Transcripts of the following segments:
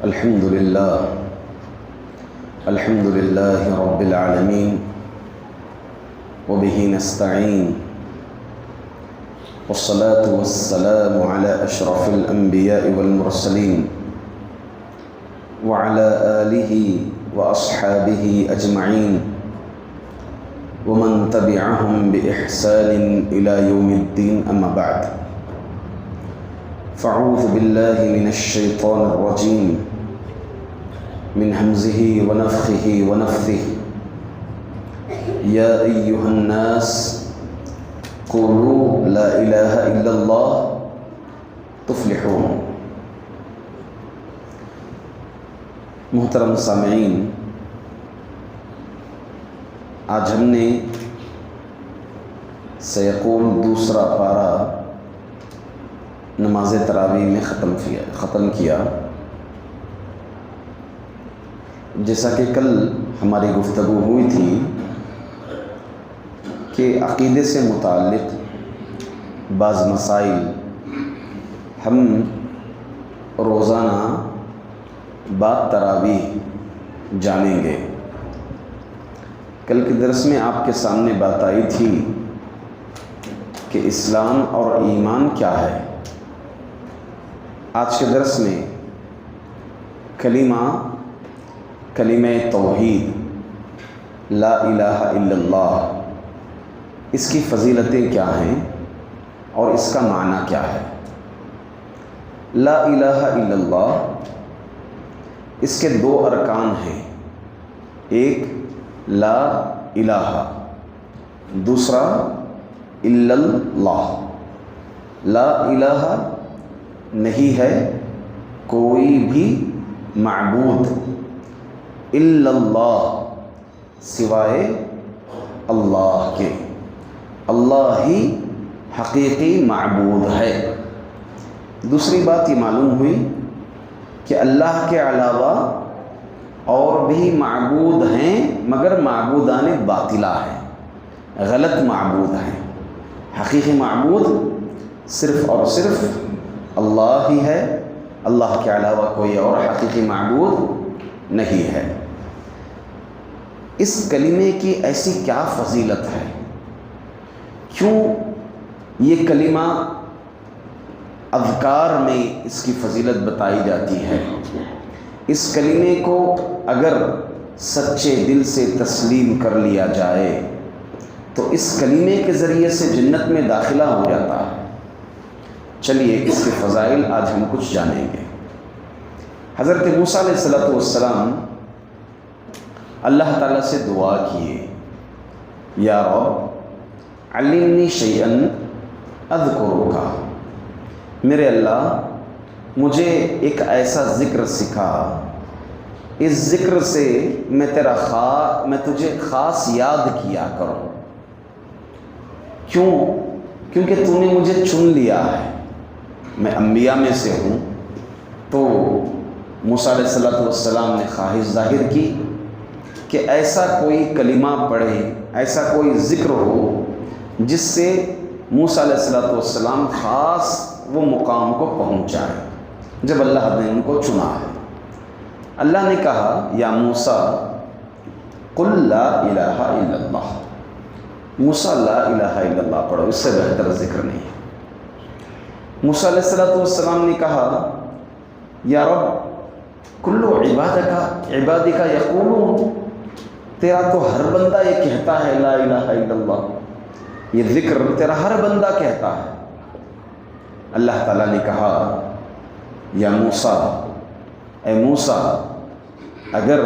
الحمد لله رب العالمين وبه نستعين والصلاة والسلام على أشرف الأنبياء والمرسلين وعلى آله وأصحابه أجمعين ومن تبعهم بإحسان إلى يوم الدين، أما بعد، فأعوذ بالله من الشيطان الرجيم من همزه ونفخه ونفثه. يا أيها الناس قولوا لا إله إلا الله تفلحون. محترم سامعین، آج ہم نے سیقول دوسرا پارہ نماز تراویح میں ختم کیا. جیسا کہ کل ہماری گفتگو ہوئی تھی کہ عقیدے سے متعلق بعض مسائل ہم روزانہ بعد تراویح جانیں گے. کل کے درس میں آپ کے سامنے بات آئی تھی کہ اسلام اور ایمان کیا ہے. آج کے درس میں کلمہ توحید لا الہ الا اللہ، اس کی فضیلتیں کیا ہیں اور اس کا معنی کیا ہے. لا الہ الا اللہ، اس کے دو ارکان ہیں، ایک لا الہ، دوسرا الا اللہ. لا الہ نہیں ہے کوئی بھی معبود الا اللہ، سوائے اللہ کے. اللہ ہی حقیقی معبود ہے. دوسری بات یہ معلوم ہوئی کہ اللہ کے علاوہ اور بھی معبود ہیں، مگر معبودان باطلہ ہیں، غلط معبود ہیں. حقیقی معبود صرف اور صرف اللہ ہی ہے، اللہ کے علاوہ کوئی اور حقیقی معبود نہیں ہے. اس کلمے کی ایسی کیا فضیلت ہے؟ کیوں یہ کلمہ اذکار میں اس کی فضیلت بتائی جاتی ہے؟ اس کلمے کو اگر سچے دل سے تسلیم کر لیا جائے تو اس کلمے کے ذریعے سے جنت میں داخلہ ہو جاتا ہے. چلیے اس کے فضائل آج ہم کچھ جانیں گے. حضرت موسیٰ علیہ السلام اللہ تعالیٰ سے دعا کیے، یا رب علمنی شیئا اذکرک، میرے اللہ مجھے ایک ایسا ذکر سکھا، اس ذکر سے میں تجھے خاص یاد کیا کروں. کیونکہ تو نے مجھے چن لیا ہے، میں انبیاء میں سے ہوں. تو موسیٰ علیہ السلام نے خواہش ظاہر کی کہ ایسا کوئی کلمہ پڑھے، ایسا کوئی ذکر ہو جس سے موسیٰ علیہ السلام خاص وہ مقام کو پہنچائے جب اللہ نے ان کو چنا ہے. اللہ نے کہا، یا موسیٰ قل لا الہ الا اللہ. موسیٰ لا الہ الا اللہ پڑھو، اس سے بہتر ذکر نہیں ہے. موسیٰ علیہ السلام نے کہا، یا رب کل عبادک یقولون، تیرا تو ہر بندہ یہ کہتا ہے لا الہ الا اللہ، یہ ذکر تیرا ہر بندہ کہتا ہے. اللہ تعالیٰ نے کہا، یا موسیٰ، اے موسیٰ، اگر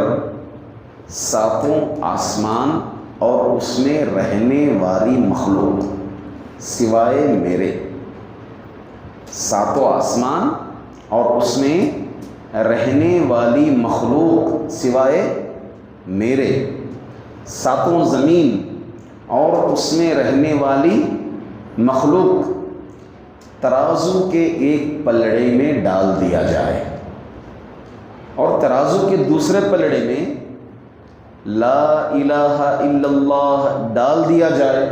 ساتوں آسمان اور اس میں رہنے والی مخلوق سوائے میرے، ساتوں آسمان اور اس میں رہنے والی مخلوق سوائے میرے، ساتوں زمین اور اس میں رہنے والی مخلوق ترازو کے ایک پلڑے میں ڈال دیا جائے اور ترازو کے دوسرے پلڑے میں لا الہ الا اللہ ڈال دیا جائے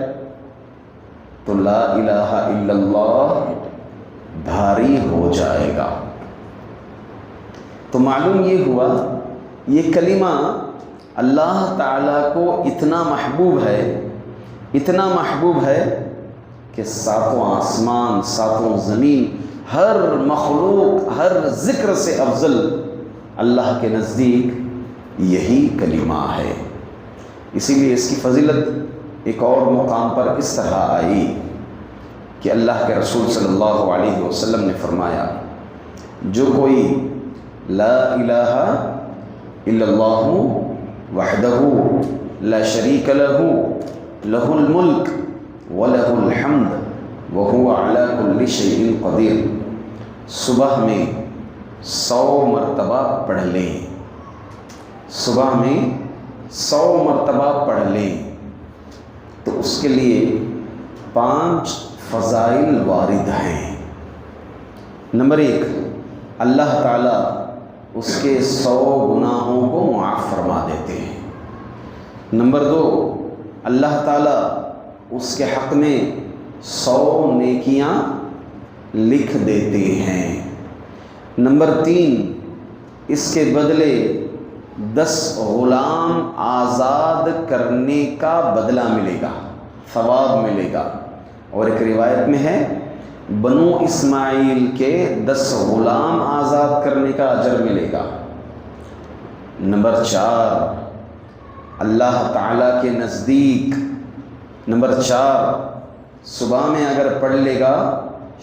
تو لا الہ الا اللہ بھاری ہو جائے گا. تو معلوم یہ ہوا یہ کلمہ اللہ تعالیٰ کو اتنا محبوب ہے کہ ساتوں آسمان، ساتوں زمین، ہر مخلوق، ہر ذکر سے افضل اللہ کے نزدیک یہی کلمہ ہے۔ اسی لیے اس کی فضیلت ایک اور مقام پر اس طرح آئی کہ اللہ کے رسول صلی اللہ علیہ وسلم نے فرمایا، جو کوئی لا الہ الا اللہ وحدہ لا شریک لہ لہ الملک وَلَهُ الْحَمْدُ وَهُوَ عَلَى كُلِّ شَيْءٍ قَدِيرٌ صبح میں 100 مرتبہ پڑھ لیں، صبح میں 100 مرتبہ پڑھ لیں تو اس کے لیے 5 فضائل وارد ہیں۔ نمبر 1، اللہ تعالیٰ اس کے 100 گناہوں کو معاف فرما دیتے ہیں۔ نمبر 2، اللہ تعالیٰ اس کے حق میں 100 نیکیاں لکھ دیتے ہیں۔ نمبر 3، اس کے بدلے 10 غلام آزاد کرنے کا بدلہ ملے گا، ثواب ملے گا، اور ایک روایت میں ہے بنو اسماعیل کے 10 غلام آزاد کرنے کا اجر ملے گا۔ نمبر 4، اللہ تعالیٰ کے نزدیک صبح میں اگر پڑھ لے گا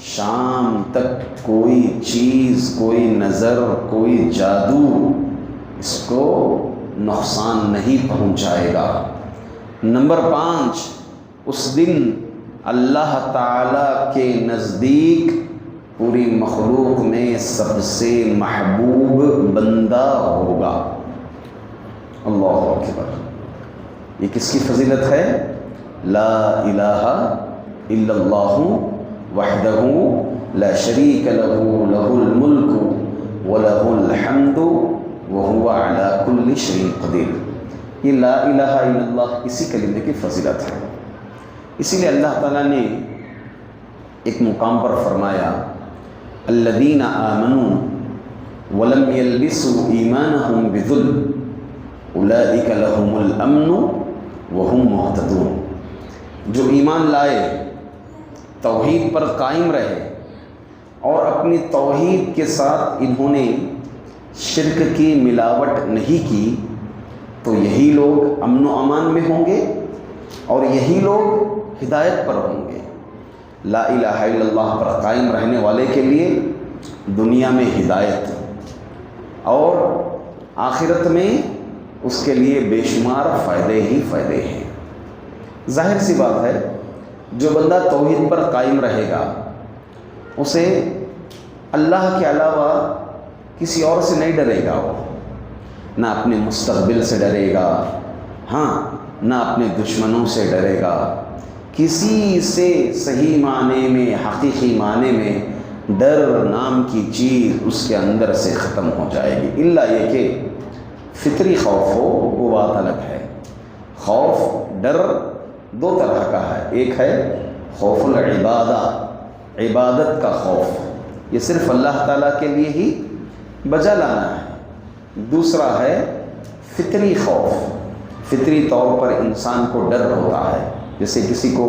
شام تک کوئی چیز، کوئی نظر، کوئی جادو اس کو نقصان نہیں پہنچائے گا۔ نمبر 5، اس دن اللہ تعالیٰ کے نزدیک پوری مخلوق میں سب سے محبوب بندہ ہوگا۔ اللہ اکبر! یہ کس کی فضیلت ہے؟ لا الہ الا اللہ وحدہ لا شریک لہ لہ الملک ولہ الحمد وہو علی کل شیء قدیر۔ یہ لا الہ الا اللہ اسی کلمے کی فضیلت ہے۔ اسی لیے اللہ تعالیٰ نے ایک مقام پر فرمایا الذین آمنوا ولم یلبسوا ایمانہم بظلم اولئک لہم الامن وہم مہتدون۔ جو ایمان لائے، توحید پر قائم رہے اور اپنی توحید کے ساتھ انہوں نے شرک کی ملاوٹ نہیں کی، تو یہی لوگ امن و امان میں ہوں گے اور یہی لوگ ہدایت پر ہوں گے۔ لا الہ الا اللہ پر قائم رہنے والے کے لیے دنیا میں ہدایت اور آخرت میں اس کے لیے بے شمار فائدے ہی فائدے ہیں۔ ظاہر سی بات ہے، جو بندہ توحید پر قائم رہے گا اسے اللہ کے علاوہ کسی اور سے نہیں ڈرے گا، وہ نہ اپنے مستقبل سے ڈرے گا، نہ اپنے دشمنوں سے ڈرے گا، کسی سے صحیح معنی میں، حقیقی معنی میں ڈر نام کی چیز اس کے اندر سے ختم ہو جائے گی، الا یہ کہ فطری خوف ہو، وہ بات الگ ہے۔ خوف، ڈر 2 طرح کا ہے، ایک ہے خوف العبادہ، عبادت کا خوف، یہ صرف اللہ تعالیٰ کے لیے ہی بجا لانا ہے۔ دوسرا ہے فطری خوف، فطری طور پر انسان کو ڈر ہوتا ہے، جیسے کسی کو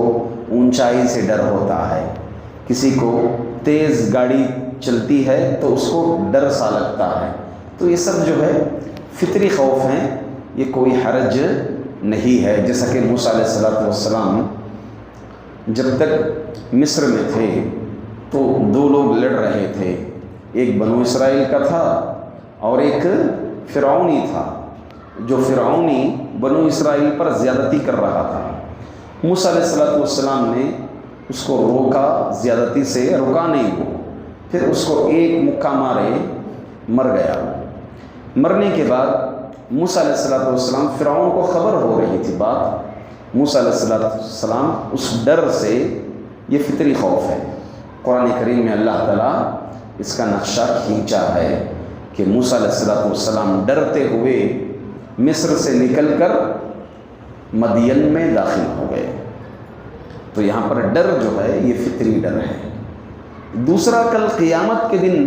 اونچائی سے ڈر ہوتا ہے، کسی کو تیز گاڑی چلتی ہے تو اس کو ڈر سا لگتا ہے، تو یہ سب جو ہے فطری خوف ہیں، یہ کوئی حرج نہیں ہے۔ جیسا کہ موسیٰ علیہ السلام جب تک مصر میں تھے تو 2 لوگ لڑ رہے تھے، ایک بنو اسرائیل کا تھا اور ایک فرعونی تھا، جو فرعونی بنو اسرائیل پر زیادتی کر رہا تھا۔ موسیٰ علیہ السلام نے اس کو روکا، زیادتی سے رکا نہیں، وہ پھر اس کو ایک مکہ مارے مر گیا۔ مرنے کے بعد موسیٰ علیہ السلام، فرعون کو خبر ہو رہی تھی بات، موسیٰ علیہ السلام اس ڈر سے، یہ فطری خوف ہے، قرآن کریم میں اللہ تعالیٰ اس کا نقشہ کھینچا ہے کہ موسیٰ علیہ السلام ڈرتے ہوئے مصر سے نکل کر مدین میں داخل ہو گئے۔ تو یہاں پر ڈر جو ہے یہ فطری ڈر ہے۔ دوسرا، کل قیامت کے دن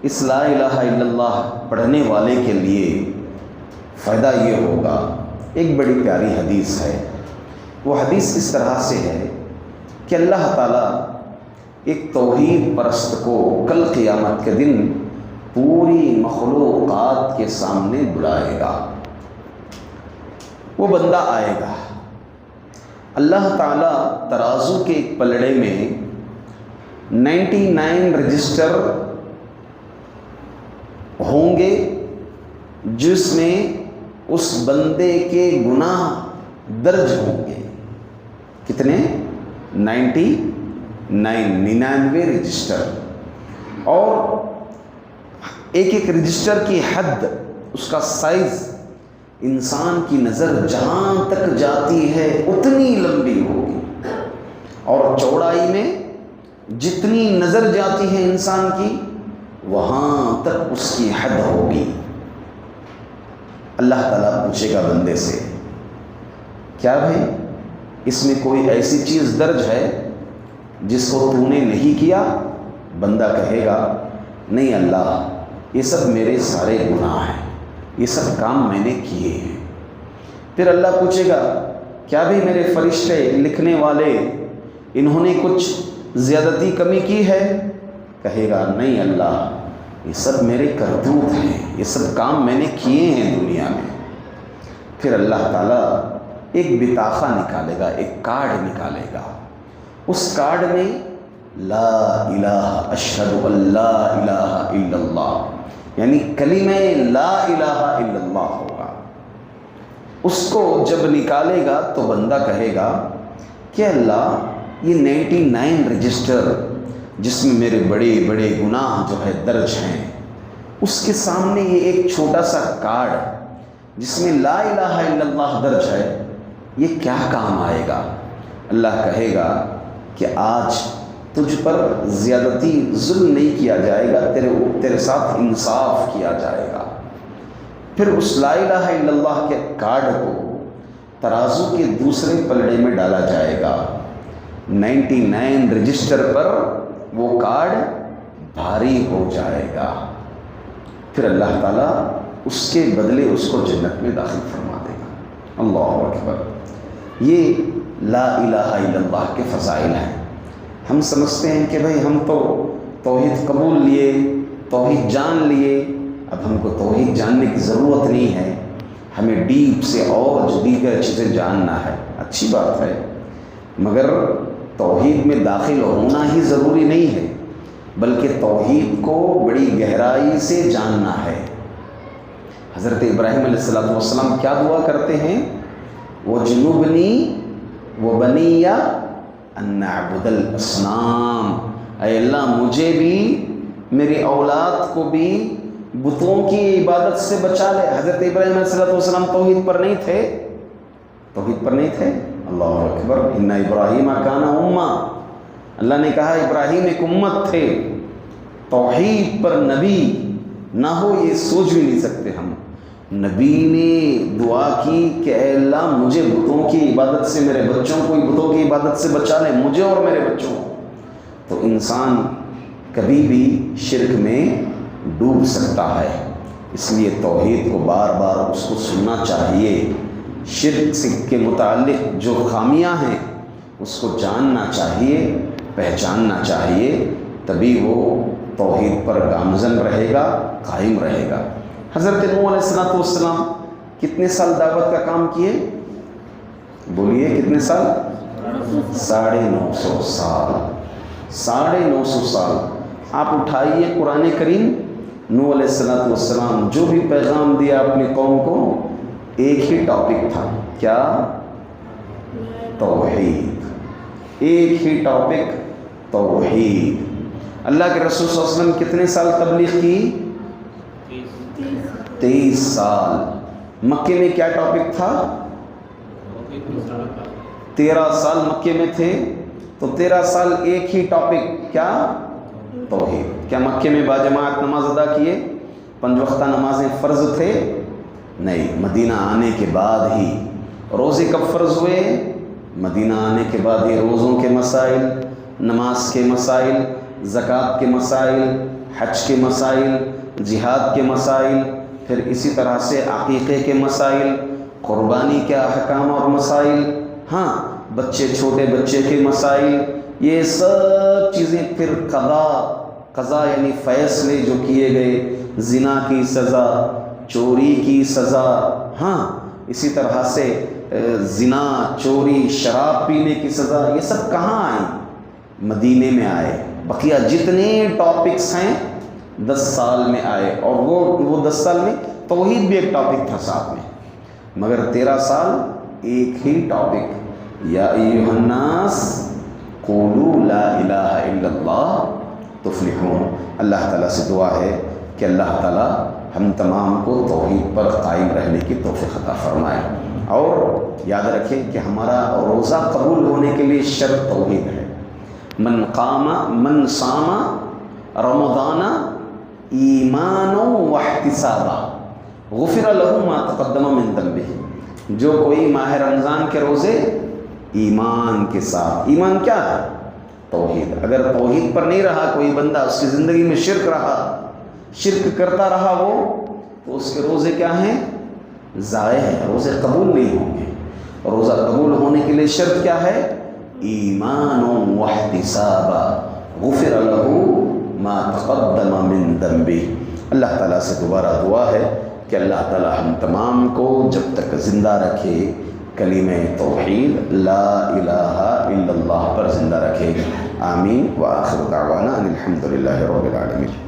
اس لا الہ الا اللہ پڑھنے والے کے لیے فائدہ یہ ہوگا، ایک بڑی پیاری حدیث ہے، وہ حدیث اس طرح سے ہے کہ اللہ تعالیٰ ایک توحید پرست کو کل قیامت کے دن پوری مخلوقات کے سامنے بلائے گا۔ وہ بندہ آئے گا، اللہ تعالیٰ ترازو کے ایک پلڑے میں 99 رجسٹر ہوں گے جس میں اس بندے کے گناہ درج ہوں گے۔ کتنے؟ 99 رجسٹر، اور ایک ایک رجسٹر کی حد، اس کا سائز انسان کی نظر جہاں تک جاتی ہے اتنی لمبی ہوگی، اور چوڑائی میں جتنی نظر جاتی ہے انسان کی وہاں تک اس کی حد ہوگی۔ اللہ تعالیٰ پوچھے گا بندے سے، کیا بھائی اس میں کوئی ایسی چیز درج ہے جس کو تو نے نہیں کیا؟ بندہ کہے گا نہیں اللہ، یہ سب میرے سارے گناہ ہیں، یہ سب کام میں نے کیے ہیں۔ پھر اللہ پوچھے گا کیا بھی میرے فرشتے لکھنے والے انہوں نے کچھ زیادتی کمی کی ہے؟ کہے گا نہیں اللہ، یہ سب میرے کرتوت ہیں، یہ سب کام میں نے کیے ہیں دنیا میں۔ پھر اللہ تعالیٰ ایک بطاقہ نکالے گا، ایک کارڈ نکالے گا، اس کارڈ میں لا الہ اشہد ان لا الہ الا اللہ، یعنی کلمہ لا الہ الا اللہ ہوگا۔ اس کو جب نکالے گا تو بندہ کہے گا کہ اللہ یہ 99 رجسٹر جس میں میرے بڑے بڑے گناہ جو ہے درج ہیں، اس کے سامنے یہ ایک چھوٹا سا کارڈ جس میں لا الہ الا اللہ درج ہے، یہ کیا کام آئے گا؟ اللہ کہے گا کہ آج تجھ پر زیادتی ظلم نہیں کیا جائے گا، تیرے ساتھ انصاف کیا جائے گا۔ پھر اس لا الہ الا اللہ کے کارڈ کو ترازو کے دوسرے پلڑے میں ڈالا جائے گا، 99 رجسٹر پر وہ کارڈ بھاری ہو جائے گا۔ پھر اللہ تعالیٰ اس کے بدلے اس کو جنت میں داخل فرما دے گا۔ اللہ اکبر۔ یہ لا الہ الا اللہ کے فضائل ہیں۔ ہم سمجھتے ہیں کہ بھائی ہم تو توحید قبول لیے، توحید جان لیے، اب ہم کو توحید جاننے کی ضرورت نہیں ہے، ہمیں ڈیپ سے اور دیگر چیزیں جاننا ہے۔ اچھی بات ہے، مگر توحید میں داخل ہونا ہی ضروری نہیں ہے، بلکہ توحید کو بڑی گہرائی سے جاننا ہے۔ حضرت ابراہیم علیہ السلام کیا دعا کرتے ہیں؟ وَجْنُبْنِي وَبَنِيَّ أَن نَّعْبُدَ الْأَصْنَامَ، اے اللہ مجھے بھی میری اولاد کو بھی بتوں کی عبادت سے بچا لے۔ حضرت ابراہیم علیہ السلام توحید پر نہیں تھے، توحید پر نہیں تھے۔ اللہ اکبر۔ ان ابراہیم کان امہ، اللہ نے کہا ابراہیم ایک امت تھے، توحید پر نبی نہ ہو یہ سوچ بھی نہیں سکتے ہم۔ نبی نے دعا کی کہ اے اللہ مجھے بتوں کی عبادت سے، میرے بچوں کو بتوں کی عبادت سے بچا لے، مجھے اور میرے بچوں۔ تو انسان کبھی بھی شرک میں ڈوب سکتا ہے، اس لیے توحید کو بار بار اس کو سننا چاہیے، شرک کے متعلق جو خامیاں ہیں اس کو جاننا چاہیے، پہچاننا چاہیے، تبھی وہ توحید پر گامزن رہے گا، قائم رہے گا۔ حضرت نوح علیہ السلام کتنے سال دعوت کا کام کیے؟ بولیے کتنے سال؟ 950 سال۔ 950 سال۔ آپ اٹھائیے قرآن کریم، نوح علیہ السلام جو بھی پیغام دیا اپنی قوم کو، ایک ہی ٹاپک تھا، کیا؟ توحید۔ ایک ہی ٹاپک، توحید۔ اللہ کے رسول صلی اللہ علیہ وسلم کتنے سال تبلیغ کی؟ 23 سال۔ مکے میں کیا ٹاپک تھا؟ 13 سال مکے میں تھے، تو 13 سال ایک ہی ٹاپک، کیا؟ توحید۔ کیا مکے میں باجماعت نماز ادا کیے؟ 5 وقتہ نمازیں فرض تھے؟ نہیں، مدینہ آنے کے بعد ہی۔ روزے کب فرض ہوئے؟ مدینہ آنے کے بعد ہی۔ روزوں کے مسائل، نماز کے مسائل، زکوٰۃ کے مسائل، حج کے مسائل، جہاد کے مسائل، پھر اسی طرح سے عقیقے کے مسائل، قربانی کے احکام اور مسائل، ہاں بچے، چھوٹے بچے کے مسائل، یہ سب چیزیں، پھر قضا یعنی فیصلے جو کیے گئے، زنا کی سزا، چوری کی سزا، ہاں اسی طرح سے زنا، چوری، شراب پینے کی سزا، یہ سب کہاں آئیں؟ مدینے میں آئے۔ بقیہ جتنے ٹاپکس ہیں 10 سال میں آئے، اور وہ 10 سال میں توحید بھی ایک ٹاپک تھا ساتھ میں، مگر 13 سال ایک ہی ٹاپک، یا ایھا الناس قولوا لا الہ الا اللہ تفلحون۔ اللہ تعالیٰ سے دعا ہے کہ اللہ تعالیٰ ہم تمام کو توحید پر قائم رہنے کی توفیق عطا فرمائے، اور یاد رکھیں کہ ہمارا روزہ قبول ہونے کے لیے شرط توحید ہے۔ من صام رمضان ایمانا واحتسابا غفر له ما تقدم من ذنبه، جو کوئی ماہ رمضان کے روزے ایمان کے ساتھ، ایمان کیا ہے؟ توحید، اگر توحید پر نہیں رہا کوئی بندہ، اس کی زندگی میں شرک رہا، شرک کرتا رہا وہ، تو اس کے روزے کیا ہیں؟ ضائع ہیں، روزے قبول نہیں ہوں گے۔ روزہ قبول ہونے کے لیے شرط کیا ہے؟ ایمان واحتسابا غفر له ما تقدم من ذنبه۔ اللہ تعالیٰ سے دوبارہ دعا ہے کہ اللہ تعالیٰ ہم تمام کو جب تک زندہ رکھے کلمہ توحید لا الہ الا اللہ پر زندہ رکھے، آمین۔ وآخر دعوانا ان الحمد للہ رب العالمین۔